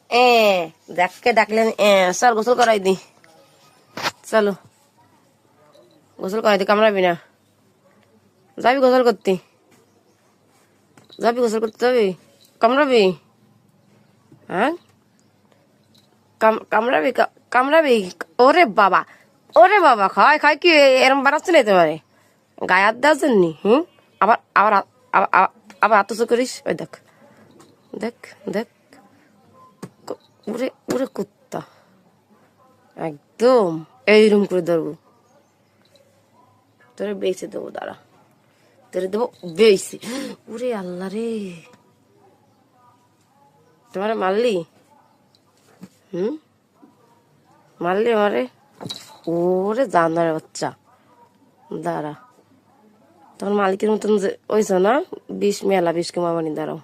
এ দেখকে ডাকলেন চল গোসল করাই দি, চলো গোসল করাই দি। কামড়াবি না? যাবি গোসল করতে? যাবি গোসল করতে যাবি? কামড়াবি? হ্যাঁ কামড়াবি? কামড়াবি? ওরে বাবা, ওরে বাবা, খায় খায় কি এরম বানাচ্ছে না তোমারে গায়ে হাত দেওয়ার জন্য? আবার আবার আবার আবার আত্মস করিস। ওই দেখ দেখ দেখ, উড়ে উড়ে কুত্তা একদম এইরকম করে ধরবো, তোরে বেঁচে দেবো, দাঁড়া তোরে দেবো বেশি। উরে আল্লাহ রে, তোমারে মারলি? মারলি আমারে? ওরে জানার বাচ্চা, দাঁড়া, তোমার মালিকের মতন যে ওইছ না, বিষ মেলা, বিষ কেমা বানি, দাঁড়াও।